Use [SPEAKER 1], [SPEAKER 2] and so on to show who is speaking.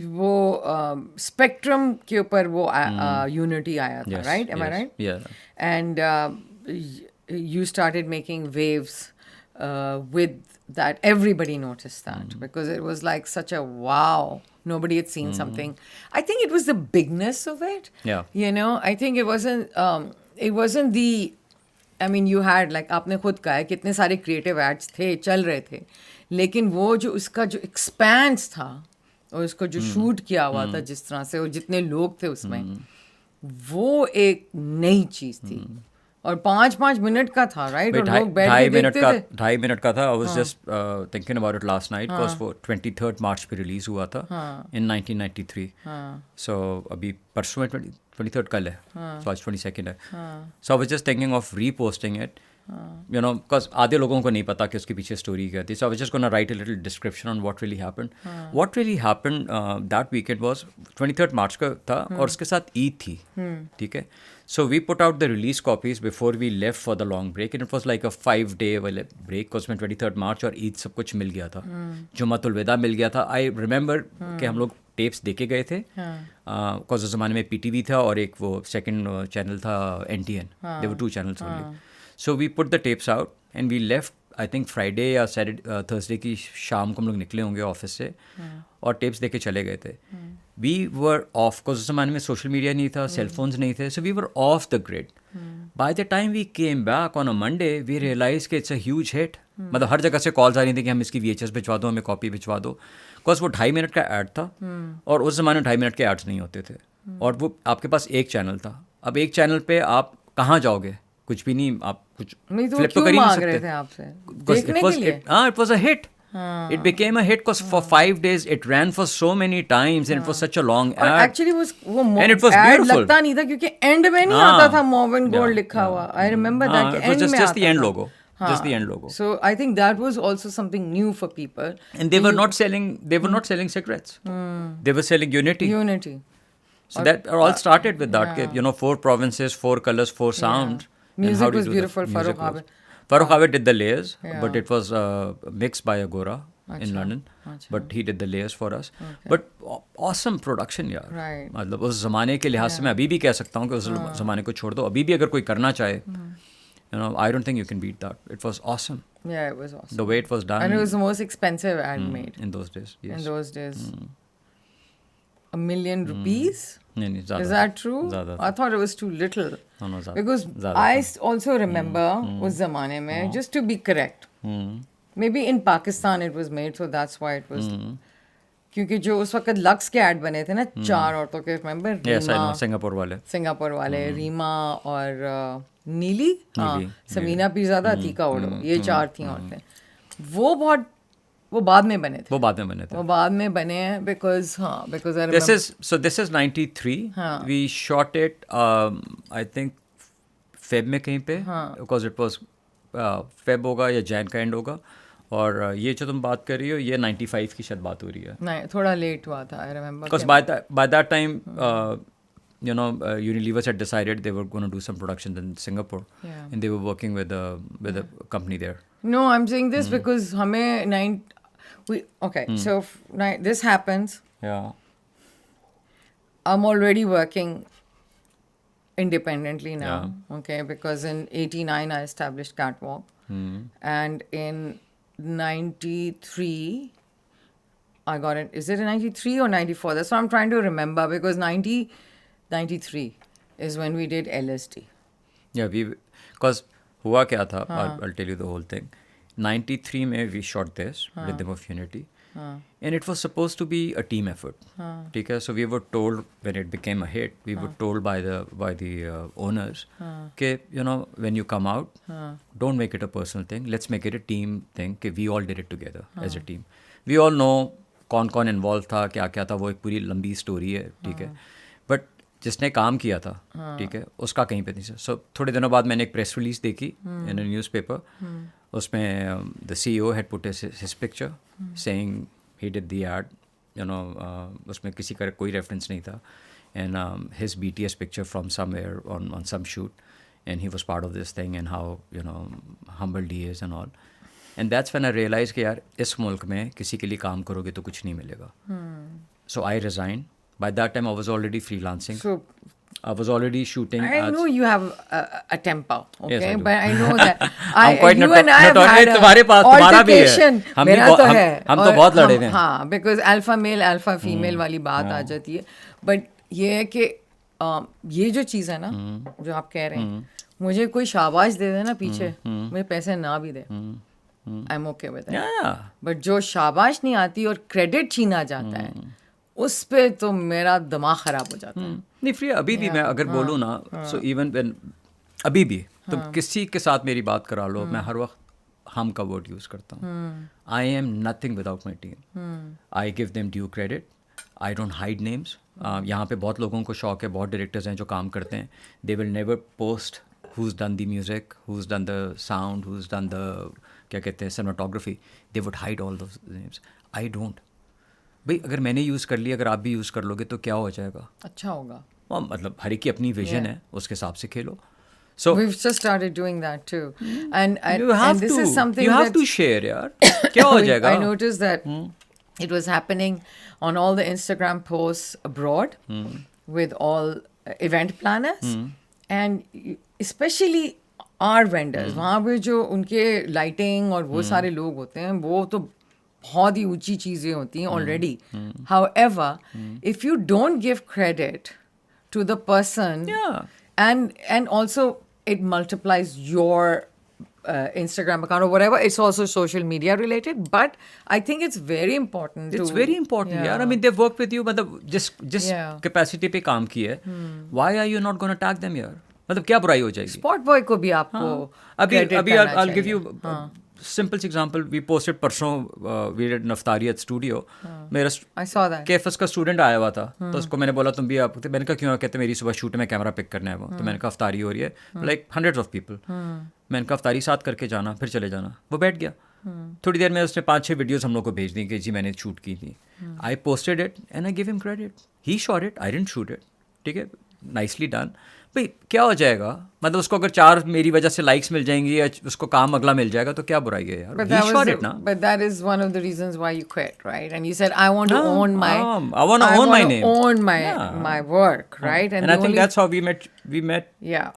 [SPEAKER 1] वो स्पेक्ट्रम के ऊपर वो यूनिटी आया था, right? Am I right? And you started making waves with that. Everybody noticed that because it was like such a wow. Nobody had seen something. I think it was the bigness of it.
[SPEAKER 2] Yeah.
[SPEAKER 1] You know, I think it wasn't the, I mean, you had like आपने खुद कहा है कितने सारे creative ads थे, चल रहे थे, लेकिन वो जो उसका जो expanse था और उसको जो शूट किया हुआ था जिस तरह से और जितने लोग थे उसमें, वो एक नई चीज थी और 5-5 मिनट का था, राइट? और लोग बैठ के देखते थे।
[SPEAKER 2] 2.5 मिनट का था। आई was just thinking about it last night because वो 23 मार्च पे रिलीज हुआ था इन 1993। सो अभी परसों में 23 कल है, सो आज 22 है। So I was just thinking of reposting it, you know, because आधे लोगों को नहीं पता कि उसके पीछे स्टोरी क्या थी. So I was just going to write a little description on what really happened. What really happened that weekend was 23rd March का था और उसके साथ ईद थी, ठीक है. So we put out the release copies before we left for the long break and it was like a 5-day break because में 23rd March और ईद सब कुछ मिल गया था. जुम्मतुल विदा मिल गया था. I remember कि हम लोग टेप्स देके गए थे बिकॉज उस ज़माने में PTV था और एक वो सेकंड चैनल था NTN. There were 2 channels only. So we put the tapes out and we left, I think Friday या Thursday की शाम को हम लोग निकले होंगे ऑफिस से और टेप्स देके चले गए थे. We were off because उस ज़माने में सोशल मीडिया नहीं था, सेल फोन्स नहीं थे, so we were off the grid. By the time we came back on a Monday, we realized कि it's a huge hit. मतलब हर जगह से कॉल्स आ रही थी कि हम इसकी VHS भिजवा दो, हमें कॉपी भिजवा दो, बिकॉज वो 2.5 मिनट का ऐड था और उस ज़माने में 2.5 मिनट के एड्स नहीं होते थे और वो आपके पास एक चैनल था. अब एक चैनल पे आप कहाँ जाओगे? कुछ भी नहीं, आप कुछ फ्लिप तो कर ही नहीं सकते थे आपसे देखने के लिए. It was a hit. It became a hit because for 5 days it ran for so many times and it was such a long ad.
[SPEAKER 1] Actually वो
[SPEAKER 2] and it was beautiful.
[SPEAKER 1] लगता नहीं था क्योंकि एंड में नहीं आता था Morven Gold लिखा हुआ. I remember that कि एंड में
[SPEAKER 2] just the end logo. Just the end logo.
[SPEAKER 1] So I think that was also something new for people.
[SPEAKER 2] And they were not selling cigarettes. They were selling unity. So that all started with that. You know, 4 provinces, 4 colors, 4 sounds.
[SPEAKER 1] Music was beautiful.
[SPEAKER 2] Farooq Abid did the layers, but it was mixed by Agora in London. But he did the layers for us. But awesome production यार.
[SPEAKER 1] Right.
[SPEAKER 2] मतलब उस ज़माने के लिहाज से मैं अभी भी कह सकता हूँ कि उस ज़माने को छोड़ दो, अभी भी अगर कोई करना चाहे, you know, I don't think you can beat that. It was awesome.
[SPEAKER 1] Yeah, it was awesome.
[SPEAKER 2] The way it was done.
[SPEAKER 1] And it was the most expensive ad made.
[SPEAKER 2] In those days, yes.
[SPEAKER 1] In those days. $1 million rupees?
[SPEAKER 2] नहीं,
[SPEAKER 1] is that true? I thought it was too little.
[SPEAKER 2] No,
[SPEAKER 1] because I also remember उस ज़माने में, just to be correct, maybe in Pakistan it was made, so that's why it was. क्योंकि जो उस वक्त lux के add बने थे ना 4 औरतों के, remember?
[SPEAKER 2] Yes, I know, Singapore वाले,
[SPEAKER 1] रीमा और नीली, समीना पीरज़ादा, अतीका ओडो, ये 4 थी औरतें. वो बाद में बने थे. वो बाद में बने हैं because I remember.
[SPEAKER 2] This is 93. We shot it I think Feb में कहीं पे, because it was Feb होगा या Jan का एंड होगा और ये जो तुम बात कर रही हो ये 95 की शायद बात हो रही है.
[SPEAKER 1] नहीं, थोड़ा लेट हुआ था, I remember.
[SPEAKER 2] Because by that time you know, Unilever had decided they were going to do some productions in Singapore, and they were working with a company there.
[SPEAKER 1] No, I'm saying this because so this happens.
[SPEAKER 2] Yeah.
[SPEAKER 1] I'm already working independently now. Okay, because in 89 I established Catwalk, and in 93 I got it. Is it in 93 or 94? That's what I'm trying to remember, because 93 is when we did LSD.
[SPEAKER 2] Yeah, because हुआ क्या था, I'll tell you the whole thing. 93 में we shot this, Rhythm of Unity, and it was supposed to be a team effort. ठीक है, so we were told when it became a hit, we were told by the owners कि you know, when you come out, don't make it a personal thing, let's make it a team thing, कि we all did it together as a team. We all know कौन involve था, क्या क्या था, वो एक पूरी लंबी स्टोरी है, ठीक है, बट जिसने काम किया था, ठीक है, उसका कहीं पे नहीं. सो थोड़े दिनों बाद मैंने एक प्रेस रिलीज देखी इन अ न्यूज़पेपर. उसमें the CEO had put his picture saying he did the ad, you know, उसमें किसी का कोई रेफरेंस नहीं था, and his BTS picture from somewhere on some shoot, and he was part of this thing and how, you know, humbled he is and all. And that's when I realized कि यार इस मुल्क में किसी के लिए काम करोगे तो कुछ नहीं मिलेगा. So I resigned. By that time, I was already freelancing.
[SPEAKER 1] So
[SPEAKER 2] I was already shooting
[SPEAKER 1] I
[SPEAKER 2] ads.
[SPEAKER 1] know you have a temper, okay?
[SPEAKER 2] Yes, I do.
[SPEAKER 1] But I know that
[SPEAKER 2] I'm quite
[SPEAKER 1] you and I have had
[SPEAKER 2] तुम्हारे पास तुम्हारा भी है.
[SPEAKER 1] altercation.
[SPEAKER 2] हम भी
[SPEAKER 1] मेरा तो है.
[SPEAKER 2] हम तो बहुत लड़े हैं.
[SPEAKER 1] हाँ, because alpha male, alpha female वाली बात आ जाती है. But ये है कि ये जो चीज़ है ना, जो आप कह रहे हैं, मुझे कोई शाबाश दे दे ना पीछे, मुझे पैसे ना भी दे. I'm okay with that.
[SPEAKER 2] Yeah.
[SPEAKER 1] But जो शाबाश नहीं आती और क्रेडिट छीना जाता है, उस पे तो मेरा दिमाग खराब हो जाता है.
[SPEAKER 2] नहीं फ्री अभी भी मैं अगर बोलूँ ना, सो इवन व्हेन अभी भी तुम किसी के साथ मेरी बात करा लो, मैं हर वक्त हम का वर्ड यूज़ करता हूँ. I am nothing without my team. I give them due credit. I don't hide names. यहाँ पे बहुत लोगों को शौक है, बहुत डायरेक्टर्स हैं जो काम करते हैं. They will never post who's done the music, who's done the sound, who's done the क्या कहते हैं cinematography. They would hide all those names. I don't. भाई अगर मैंने यूज़ कर लिया, अगर आप भी यूज़ कर लोगे तो क्या हो जाएगा?
[SPEAKER 1] अच्छा होगा.
[SPEAKER 2] मतलब हर एक की अपनी विजन है, उसके हिसाब से खेलो. So
[SPEAKER 1] we've just started doing that too, and
[SPEAKER 2] you have
[SPEAKER 1] and this
[SPEAKER 2] to,
[SPEAKER 1] is something
[SPEAKER 2] you have
[SPEAKER 1] that
[SPEAKER 2] to share यार. क्या हो जाएगा?
[SPEAKER 1] I noticed that it was happening on all the Instagram posts abroad with all event planners and especially our vendors. वहाँ पे जो उनके lighting और वो सारे लोग होते हैं, वो तो बहुत ही ऊंची चीज़ें होती हैं already. However, if you don't give credit to the person,
[SPEAKER 2] Yeah.
[SPEAKER 1] and also it multiplies your Instagram account or whatever. It's also social media related, but I think it's very important.
[SPEAKER 2] It's very important यार. I mean they've worked with you. मतलब जिस capacity पे काम की है, why are you not going to tag them यार? मतलब क्या बुराई हो जाएगी?
[SPEAKER 1] Spot boy को भी आपको
[SPEAKER 2] अभी I'll give you simple example. We posted परसों we did Naftari at studio. मेरा
[SPEAKER 1] I saw that.
[SPEAKER 2] केफस का स्टूडेंट आया हुआ था, तो उसको मैंने बोला तुम भी आप. मैंने कहा क्यों? कहते मेरी सुबह शूट में कैमरा पिक करना है वो. तो मैंने कहा अफ्तारी हो रही है, लाइक हंड्रेड्स ऑफ पीपल. मैंने कहा अफ्तारी साथ करके जाना, फिर चले जाना. वो बैठ गया. थोड़ी देर में उसने 5-6 वीडियोस हम लोग को भेज दी कि जी मैंने शूट की थी. I posted it and I give him credit. He shot it, I didn't shoot it. ठीक है, नाइसली डन. भाई क्या हो जाएगा? मतलब उसको अगर 4 मेरी वजह से लाइक्स मिल जाएंगी या उसको काम अगला मिल जाएगा तो क्या बुराई है यार? He shot it, ना?
[SPEAKER 1] But that is one of the reasons why you quit, right? And you said I want to own my
[SPEAKER 2] I want to own my name.
[SPEAKER 1] Own my work, right?
[SPEAKER 2] And I think that's how we met.
[SPEAKER 1] Yeah.